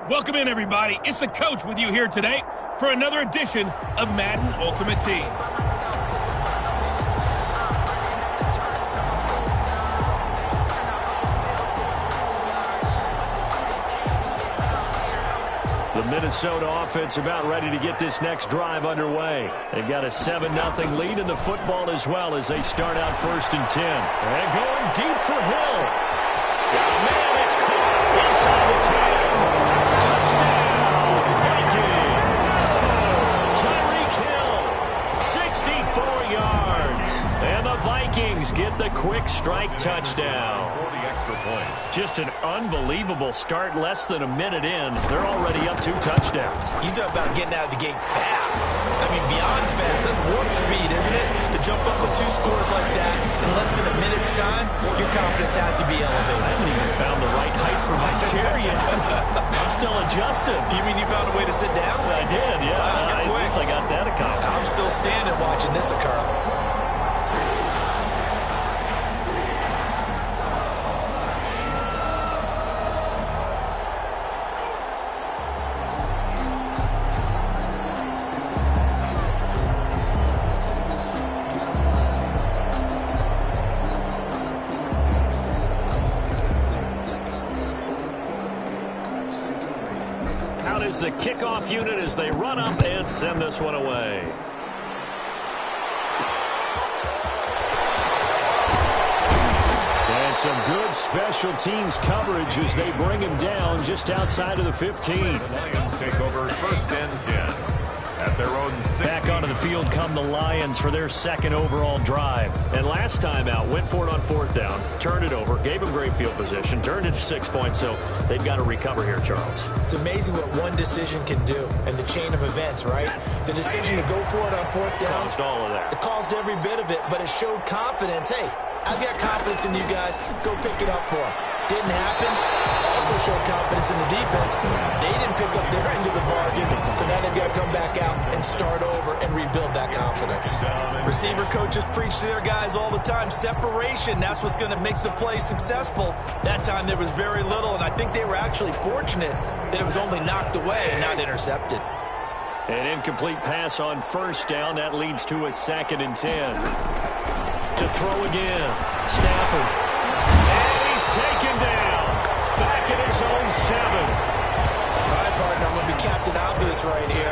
Welcome in, everybody. It's the coach with you here today for another edition of Madden Ultimate Team. The Minnesota offense about ready to get this next drive underway. They've got a 7-0 lead in the football as well as they start out 1st and 10. And going deep for Hill. Oh, man, it's caught inside the 10. Touchdown, Vikings. Tyreek Hill, 64 yards. And the Vikings get the quick strike touchdown. 40 extra points. Just an unbelievable start. Less than a minute in, they're already up 2 touchdowns. You talk about getting out of the gate fast. I mean, beyond fast. That's warp speed, isn't it? To jump up with 2 scores like that in less than a minute's time, your confidence has to be elevated. I haven't even found the right height for my chair yet. I'm still adjusting. You mean you found a way to sit down? I did, yeah. Wow, At least I got that accomplished. I'm still standing watching this occur. Is the kickoff unit as they run up and send this one away. And some good special teams coverage as they bring him down just outside of the 15. The Lions take over 1st and 10 at their own 16. Back onto the field come the Lions for their 2nd overall drive. And last time out, went for it on 4th down, turned it over, gave them great field position, turned it to 6 points, so they've got to recover here, Charles. It's amazing what one decision can do in the chain of events, right? The decision to go for it on 4th down. Caused all of that. It caused every bit of it, but it showed confidence. Hey, I've got confidence in you guys. Go pick it up for them. Didn't happen. Also showed confidence in the defense. They didn't pick up their end of the bargain, so now they've got to come back out and start over and rebuild that confidence. Receiver coaches preach to their guys all the time. Separation, that's what's going to make the play successful. That time there was very little, and I think they were actually fortunate that it was only knocked away and not intercepted. An incomplete pass on 1st down. That leads to a 2nd and 10. To throw again. Stafford. And he's taken down. Back at his own 7. All right, partner, I'm going to be Captain Obvious right here.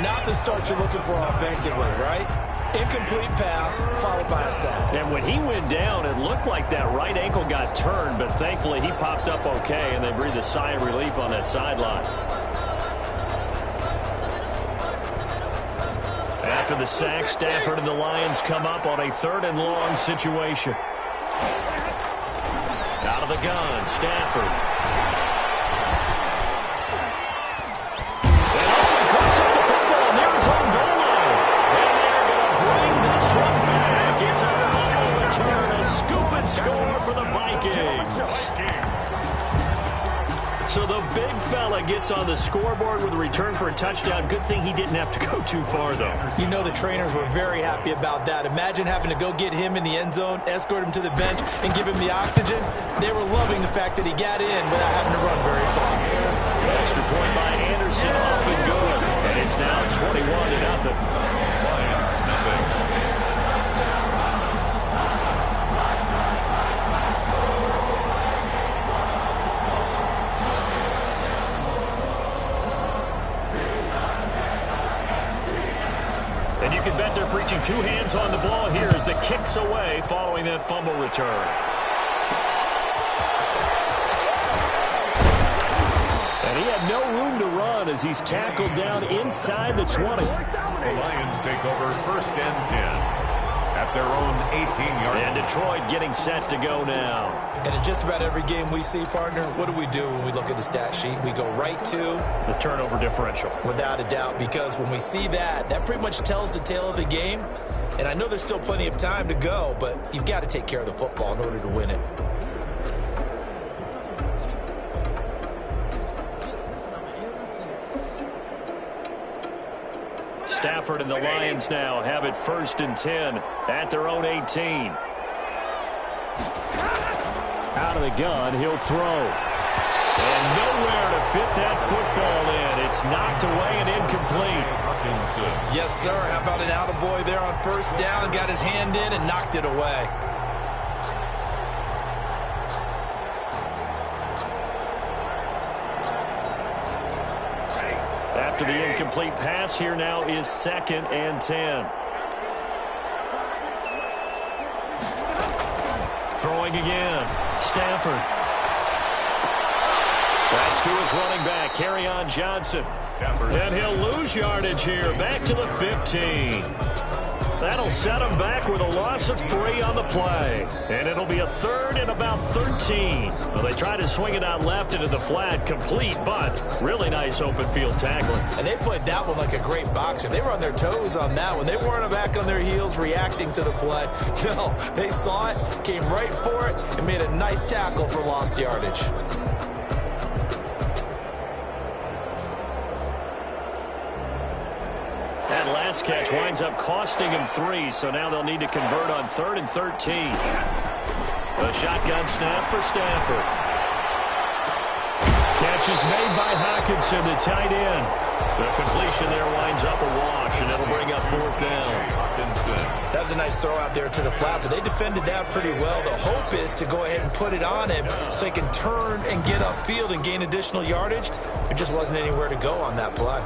Not the start you're looking for offensively, right? Incomplete pass, followed by a sack. And when he went down, it looked like that right ankle got turned, but thankfully he popped up okay, and they breathed a sigh of relief on that sideline. After the sack, Stafford and the Lions come up on a 3rd and long situation. Out of the gun, Stafford. And he cuts up the football near his own goal line. And they're going to bring this one back. It's a fumble return, a scoop and score for the Vikings. So the big fella gets on the scoreboard with a return for a touchdown. Good thing he didn't have to go too far, though. You know the trainers were very happy about that. Imagine having to go get him in the end zone, escort him to the bench, and give him the oxygen. They were loving the fact that he got in without having to run very far. Extra point by Anderson, up and good. And it's now 21-0. Lions, nothing. And you can bet they're preaching 2 hands on the ball here as the kick's away following that fumble return. And he had no room to run as he's tackled down inside the 20. The Lions take over 1st and 10 at their own 18-yard line. And Detroit getting set to go now. And in just about every game we see, partner, what do we do when we look at the stat sheet? We go right to the turnover differential. Without a doubt, because when we see that, that pretty much tells the tale of the game. And I know there's still plenty of time to go, but you've got to take care of the football in order to win it. Stafford and the Lions now have it 1st and 10 at their own 18. Out of the gun, he'll throw. And nowhere to fit that football in. It's knocked away and incomplete. Yes, sir. How about an attaboy there on first down? Got his hand in and knocked it away. After the incomplete pass, here now is 2nd and 10. Throwing again. Stafford. That's to his running back, Kerryon Johnson. And he'll lose yardage here, back to the 15. That'll set him back with a loss of 3 on the play. And it'll be a 3rd and about 13. Well, they try to swing it out left into the flat, complete, but really nice open field tackling. And they played that one like a great boxer. They were on their toes on that one. They weren't back on their heels reacting to the play. No, they saw it, came right for it, and made a nice tackle for lost yardage. That last catch winds up costing him 3, so now they'll need to convert on 3rd and 13. A shotgun snap for Stafford. Catch is made by Hockenson, the tight end. The completion there winds up a wash, and it'll bring up 4th down. That was a nice throw out there to the flat, but they defended that pretty well. The hope is to go ahead and put it on him so he can turn and get upfield and gain additional yardage. There just wasn't anywhere to go on that play.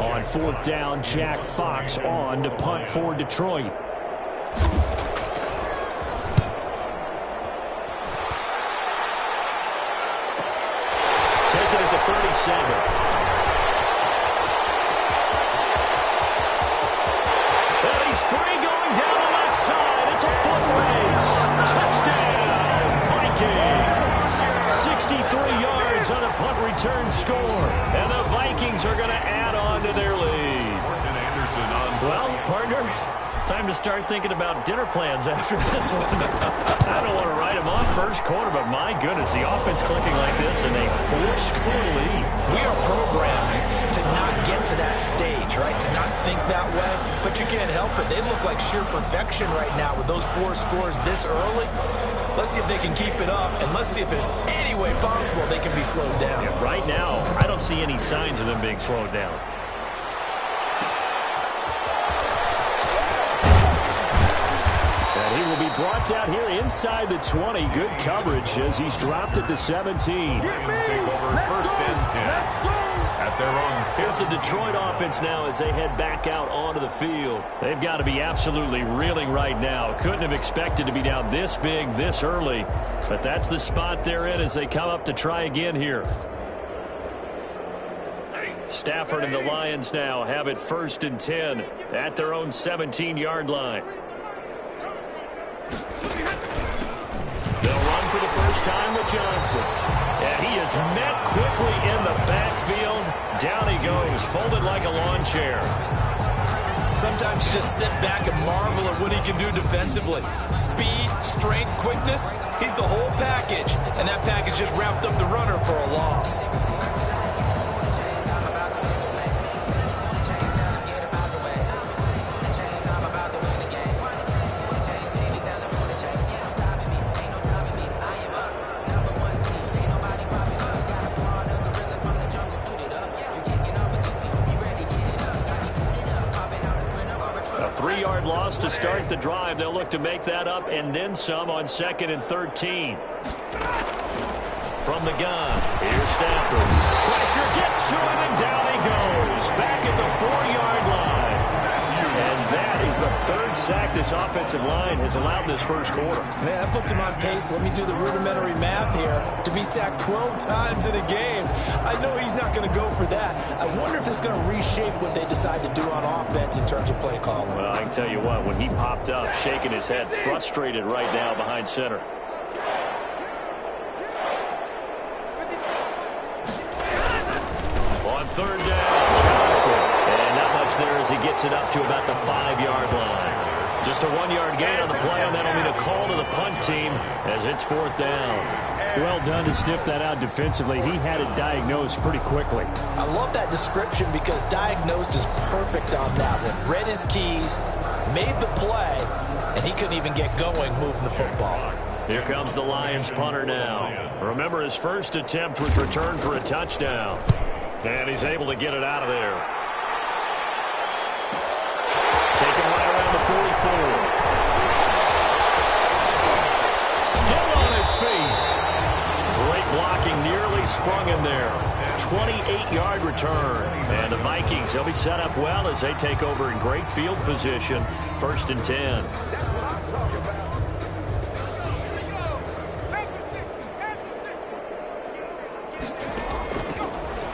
On 4th down, Jack Fox on to punt for Detroit. Taken at the 37. And he's free going down the left side. It's a foot race. Touchdown, Vikings. 63 yards on a punt return score. And the Vikings are going to add on to their lead. Well, partner, time to start thinking about dinner plans after this one. I don't want to write them off first quarter, but my goodness, the offense clicking like this in a 4-score lead. We are programmed to not get to that stage, right? To not think that way, but you can't help it. They look like sheer perfection right now with those 4 scores this early. Let's see if they can keep it up, and let's see if there's any way possible they can be slowed down. Yeah, right now, I don't see any signs of them being slowed down. And he will be brought down here inside the 20. Good coverage as he's dropped at the 17. Take over 1st and 10 at their own 7. Here's the Detroit offense now as they head back out onto the field. They've got to be absolutely reeling right now. Couldn't have expected to be down this big this early, but that's the spot they're in as they come up to try again here. Stafford and the Lions now have it 1st and 10 at their own 17-yard line. They'll run for the first time with Johnson. And he is met quickly in the backfield. Down he goes, folded like a lawn chair. Sometimes you just sit back and marvel at what he can do defensively. Speed, strength, quickness, he's the whole package. And that package just wrapped up the runner for a loss. A 3-yard loss to start the drive. They'll look to make that up and then some on 2nd and 13. From the gun, here's Stafford. Pressure gets to him, and down he goes. Back at the 4-yard line. And that is the 3rd sack this offensive line has allowed this first quarter. Man, that puts him on pace. Let me do the rudimentary math here. To be sacked 12 times in a game. I know he's not going to go for that. I wonder if it's going to reshape what they decide to do on offense in terms of play calling. Well, I can tell you what, when he popped up, shaking his head, frustrated right now behind center. On 3rd down, Johnson. And not much there as he gets it up to about the 5-yard line. Just a 1-yard gain on the play, and that'll mean a call to the punt team as it's 4th down. Well done to sniff that out defensively. He had it diagnosed pretty quickly. I love that description because diagnosed is perfect on that one. Read his keys, made the play, and he couldn't even get going moving the football. Here comes the Lions punter now. Remember, his first attempt was returned for a touchdown. And he's able to get it out of there. Taken right around the 44. Still on his feet. Great blocking, nearly sprung him there. 28-yard return. And the Vikings, they'll be set up well as they take over in great field position. 1st and 10.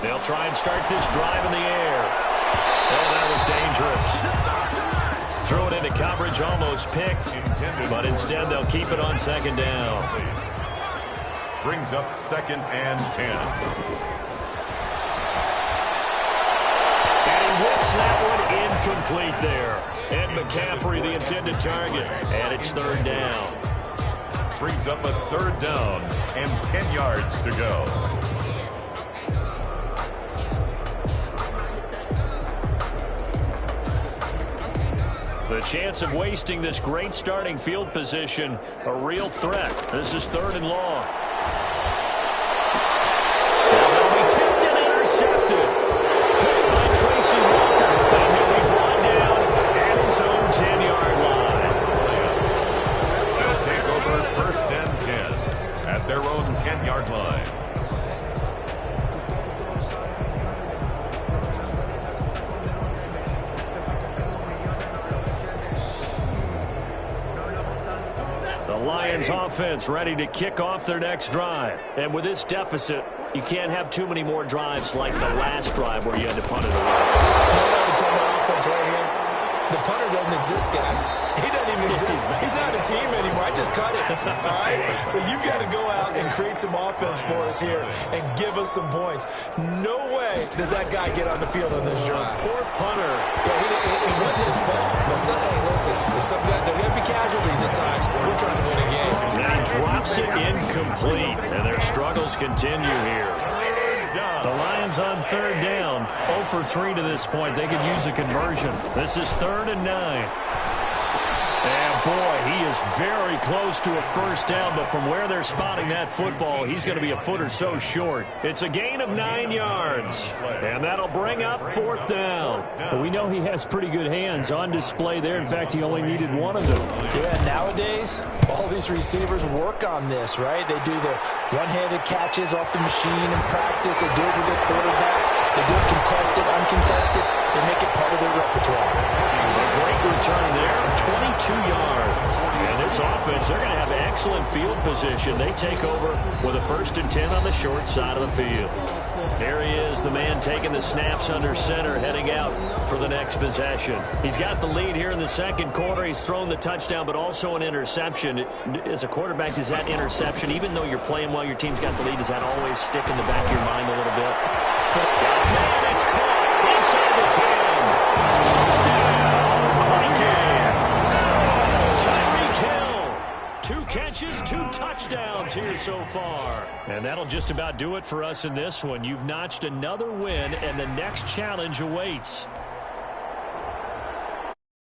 They'll try and start this drive in the air. Oh, that was dangerous. Throw it into coverage, almost picked. But instead, they'll keep it on 2nd down. Brings up 2nd and 10. And he whips that one incomplete there. Ed McCaffrey, the intended target. And it's 3rd down. Brings up a 3rd down and 10 yards to go. The chance of wasting this great starting field position, a real threat. This is 3rd and long. They'll be tipped and intercepted. Picked by Tracy Walker. And he'll be brought down at his own 10-yard line. They'll take over 1st and 10 at their own 10-yard line. Lions offense ready to kick off their next drive. And with this deficit, you can't have too many more drives like the last drive where you had to punt it away. No, tell my offense right here. The punter doesn't exist, guys. He doesn't even exist. He's not a team anymore. I just cut it. All right? So you've got to go out and create some offense for us here and give us some points. No way does that guy get on the field on this drive. Poor punter. Yeah, it wasn't his fault. But hey, listen, there are going to be casualties at times. We're trying to win a game. And he drops it incomplete. And their struggles continue here. The Lions on 3rd down. 0 for 3 to this point. They could use a conversion. This is 3rd and 9. And boy, he is very close to a 1st down, but from where they're spotting that football, he's going to be a foot or so short. It's a gain of 9 yards, and that'll bring up 4th down. Well, we know he has pretty good hands on display there. In fact, he only needed one of them. Yeah, nowadays, all these receivers work on this, right? They do the one-handed catches off the machine in practice. They do it with their quarterbacks. They do it contested, uncontested. They make it part of their repertoire. A great return there, 22 yards. And this offense, they're going to have excellent field position. They take over with a 1st and 10 on the short side of the field. There he is, the man taking the snaps under center, heading out for the next possession. He's got the lead here in the 2nd quarter. He's thrown the touchdown, but also an interception. As a quarterback, does that interception, even though you're playing while your team's got the lead, does that always stick in the back of your mind a little bit? Man, it's caught inside the 10. Touchdown, Vikings. Tyreek Hill. 2 catches, 2 touchdowns here so far. And that'll just about do it for us in this one. You've notched another win, and the next challenge awaits.